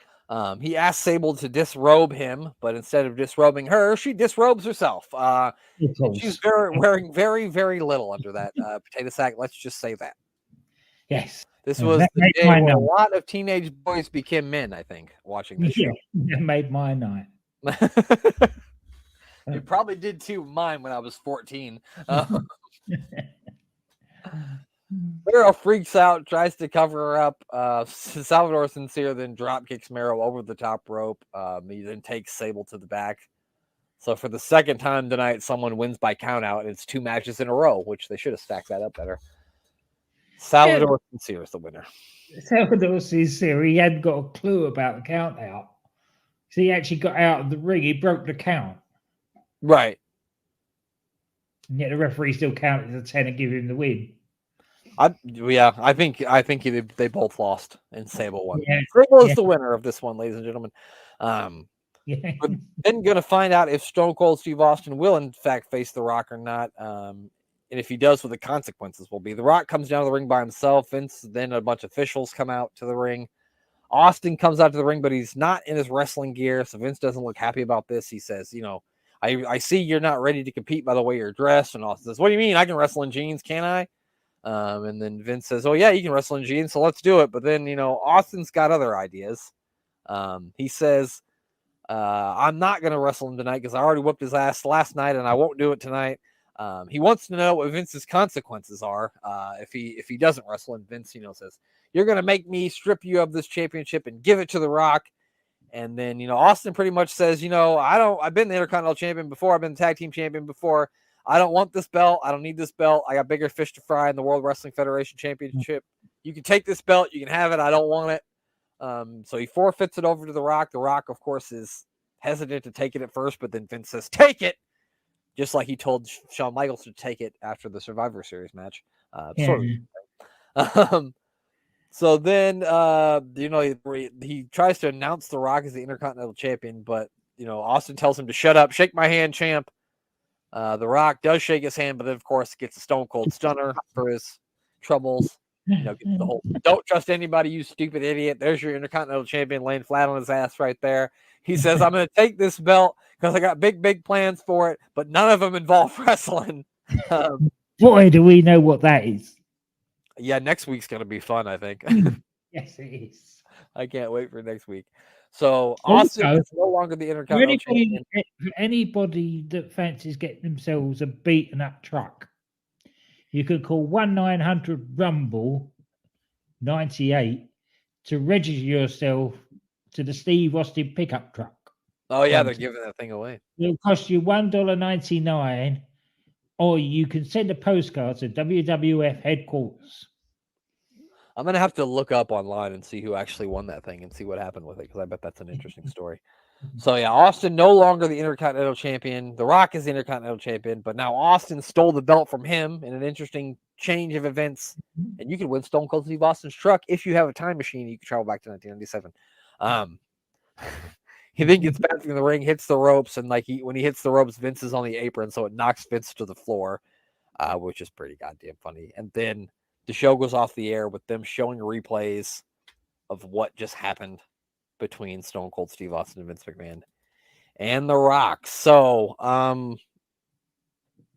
He asked Sable to disrobe him, but instead of disrobing her, she disrobes herself. She's wearing very, very little under that potato sack. Let's just say that. Yes. This was the day where a lot of teenage boys became men, I think, watching this show. That made my night. It probably did too mine when I was 14. Mero freaks out, tries to cover her up. Salvador Sincere then drop kicks Mero over the top rope. He then takes Sable to the back. So for the second time tonight, someone wins by countout, and it's 2 matches in a row, which they should have stacked that up better. Salvador Sincere is the winner. Salvador Sincere, he hadn't got a clue about the count out. So he actually got out of the ring. He broke the count. Right. And yet the referee still counted to 10 and give him the win. I think they both lost and Sable won. Yeah. Sable is the winner of this one, ladies and gentlemen. But then going to find out if Stone Cold Steve Austin will in fact face The Rock or not. And if he does, what the consequences will be. The Rock comes down to the ring by himself. Vince, then a bunch of officials come out to the ring. Austin comes out to the ring, but he's not in his wrestling gear, so Vince doesn't look happy about this. He says, I see you're not ready to compete by the way you're dressed. And Austin says, what do you mean? I can wrestle in jeans, can I? And then Vince says, oh, yeah, you can wrestle in jeans, so let's do it. But then, Austin's got other ideas. He says, I'm not going to wrestle him tonight because I already whooped his ass last night, and I won't do it tonight. He wants to know what Vince's consequences are if he doesn't wrestle. And Vince, says, you're going to make me strip you of this championship and give it to The Rock. And then, Austin pretty much says, I've been the Intercontinental Champion before. I've been the Tag Team Champion before. I don't want this belt. I don't need this belt. I got bigger fish to fry in the World Wrestling Federation Championship. You can take this belt. You can have it. I don't want it. So he forfeits it over to The Rock. The Rock, of course, is hesitant to take it at first, but then Vince says, take it. Just like he told Shawn Michaels to take it after the Survivor Series match. So then, he tries to announce The Rock as the Intercontinental Champion, but, Austin tells him to shut up, shake my hand, champ. The Rock does shake his hand, but then, of course, gets a Stone Cold Stunner for his troubles. Gets the whole, don't trust anybody, you stupid idiot. There's your Intercontinental Champion laying flat on his ass right there. He says, I'm going to take this belt because I got big plans for it, but none of them involve wrestling. Boy, do we know what that is. Yeah, next week's going to be fun, I think. Yes, it is. I can't wait for next week. So, Austin is no longer the Intercontinental Champion. For anybody that fancies getting themselves a beaten up truck, you could call 1-900-RUMBLE 98 to register yourself to the Steve Austin pickup truck. Oh, yeah, they're giving that thing away. It'll cost you $1.99, or you can send a postcard to WWF headquarters. I'm going to have to look up online and see who actually won that thing and see what happened with it, because I bet that's an interesting story. So, yeah, Austin no longer the Intercontinental Champion. The Rock is the Intercontinental Champion, but now Austin stole the belt from him in an interesting change of events. And you can win Stone Cold Steve Austin's truck if you have a time machine. You can travel back to 1997. He then gets back in the ring, hits the ropes, and when he hits the ropes, Vince is on the apron, so it knocks Vince to the floor, which is pretty goddamn funny. And then the show goes off the air with them showing replays of what just happened between Stone Cold Steve Austin and Vince McMahon and The Rock. So,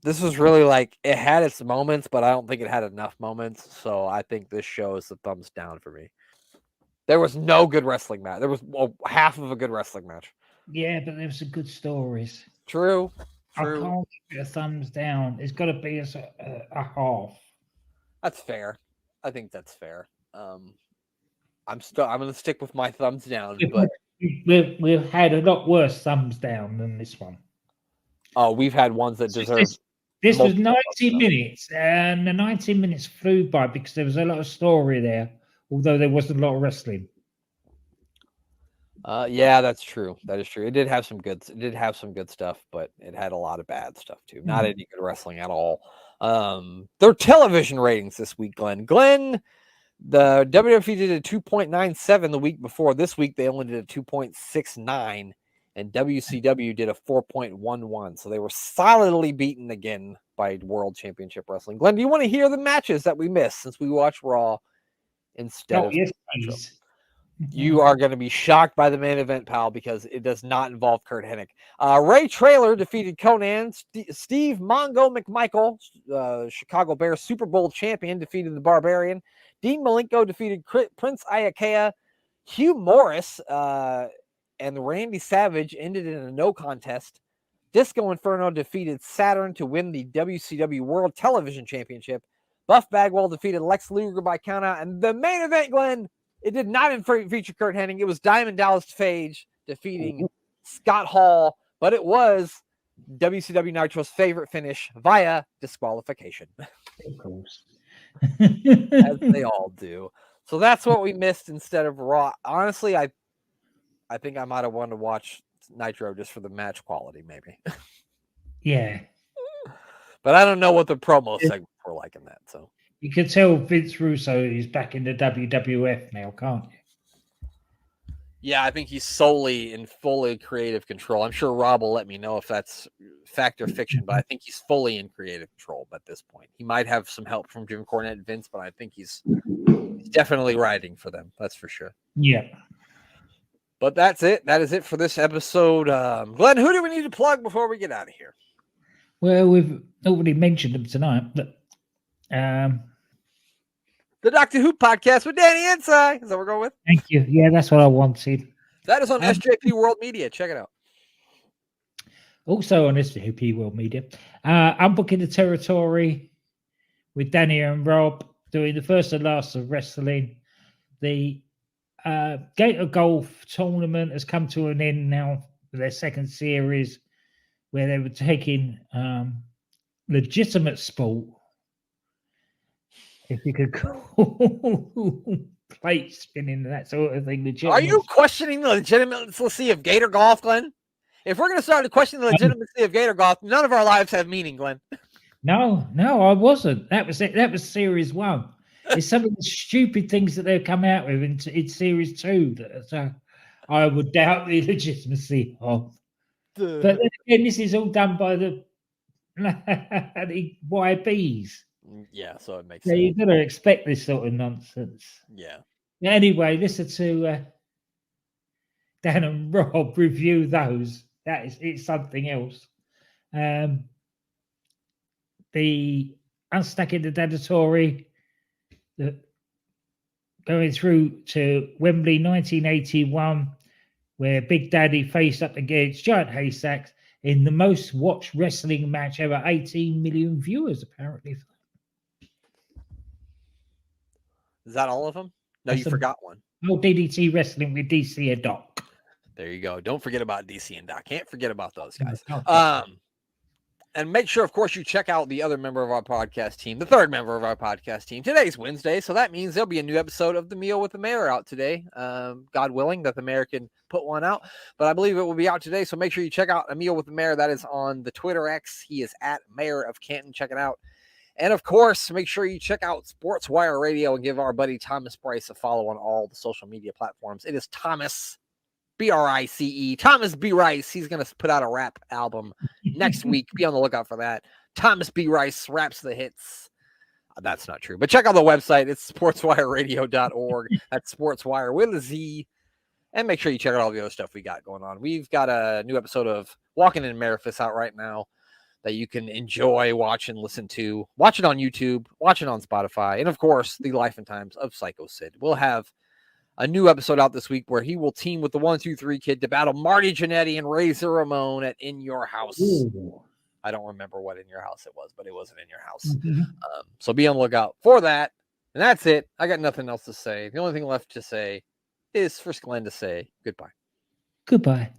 this was really it had its moments, but I don't think it had enough moments. So I think this show is a thumbs down for me. There was no good wrestling match. There was half of a good wrestling match. Yeah, but there were some good stories. True. I can't give it a thumbs down. It's got to be a half. That's fair. I think that's fair. I'm going to stick with my thumbs down. But we've had a lot worse thumbs down than this one. Oh, we've had ones that deserve. This was 90 minutes, and the 90 minutes flew by because there was a lot of story there, although there wasn't a lot of wrestling. Yeah, that's true. That is true. It did have some good. It did have some good stuff, but it had a lot of bad stuff too. Not any good wrestling at all. Their television ratings this week, Glenn. The WWE did a 2.97 the week before. This week they only did a 2.69, and WCW did a 4.11. So they were solidly beaten again by World Championship Wrestling. Glenn, do you want to hear the matches that we missed since we watched Raw instead of? Yes, please. You are going to be shocked by the main event, pal, because it does not involve Kurt Hennig. Ray Traylor defeated Conan. Steve Mongo McMichael, Chicago Bears Super Bowl champion, defeated the Barbarian. Dean Malenko defeated Prince Iakea. Hugh Morris and Randy Savage ended in a no contest. Disco Inferno defeated Saturn to win the WCW World Television Championship. Buff Bagwell defeated Lex Luger by countout. And the main event, Glenn, it did not feature Kurt Hennig. It was Diamond Dallas Page defeating Scott Hall, but it was WCW Nitro's favorite finish via disqualification. Of course. As they all do. So that's what we missed instead of Raw. Honestly, I think I might have wanted to watch Nitro just for the match quality, maybe. Yeah. But I don't know what the promo segments were like in that. So you can tell Vince Russo is back in the WWF now, can't you? Yeah, I think he's solely in fully creative control. I'm sure Rob will let me know if that's fact or fiction, but I think he's fully in creative control at this point. He might have some help from Jim Cornette and Vince, but I think he's definitely riding for them. That's for sure. Yeah. But that's it. That is it for this episode. Glenn, who do we need to plug before we get out of here? Well, we've already mentioned them tonight, but the Doctor Who podcast with Danny Inside. Is that what we're going with? Thank you. Yeah, that's what I wanted. That is on SJP World Media. Check it out. Also on SJP World Media. I'm booking the territory with Danny and Rob, doing the first and last of wrestling. The Gator Golf tournament has come to an end now for their second series, where they were taking legitimate sport, if you could call plate spinning and that sort of thing. Are you questioning the legitimacy of Gator Golf, Glenn? If we're going to start to question the legitimacy of Gator Golf, none of our lives have meaning, Glenn. No, I wasn't. That was it. That was series 1. It's some of the stupid things that they've come out with in series 2 that I would doubt the legitimacy of. But then again, this is all done by the YBs. Yeah, so it makes sense. You've got to expect this sort of nonsense. Yeah. Anyway, listen to Dan and Rob review those. It's something else. The Unstacking the Dedatory, going through to Wembley 1981, where Big Daddy faced up against Giant Haystacks in the most watched wrestling match ever. 18 million viewers, apparently. Is that all of them? No, you forgot one. Oh, DDT Wrestling with DC and Doc. There you go. Don't forget about DC and Doc. Can't forget about those guys. And make sure, of course, you check out the other member of our podcast team, the third member of our podcast team. Today's Wednesday, so that means there'll be a new episode of The Meal with the Mayor out today. God willing that the mayor can put one out. But I believe it will be out today, so make sure you check out A Meal with the Mayor. That is on the Twitter X. He is at Mayor of Canton. Check it out. And, of course, make sure you check out Sports Wire Radio and give our buddy Thomas Bryce a follow on all the social media platforms. It is Thomas, B-R-I-C-E, Thomas B. Rice. He's going to put out a rap album next week. Be on the lookout for that. Thomas B. Rice raps the hits. That's not true. But check out the website. It's sportswireradio.org. That's Sportswire with a Z. And make sure you check out all the other stuff we got going on. We've got a new episode of Walking in Memphis out right now that you can enjoy, watch, and listen to. Watch it on YouTube. Watch it on Spotify. And, of course, The Life and Times of Psycho Sid. We'll have a new episode out this week where he will team with the 1-2-3 Kid to battle Marty Jannetty and Razor Ramon at In Your House. Ooh. I don't remember what In Your House it was, but it wasn't In Your House. So be on the lookout for that. And that's it. I got nothing else to say. The only thing left to say is for Glenn to say goodbye. Goodbye.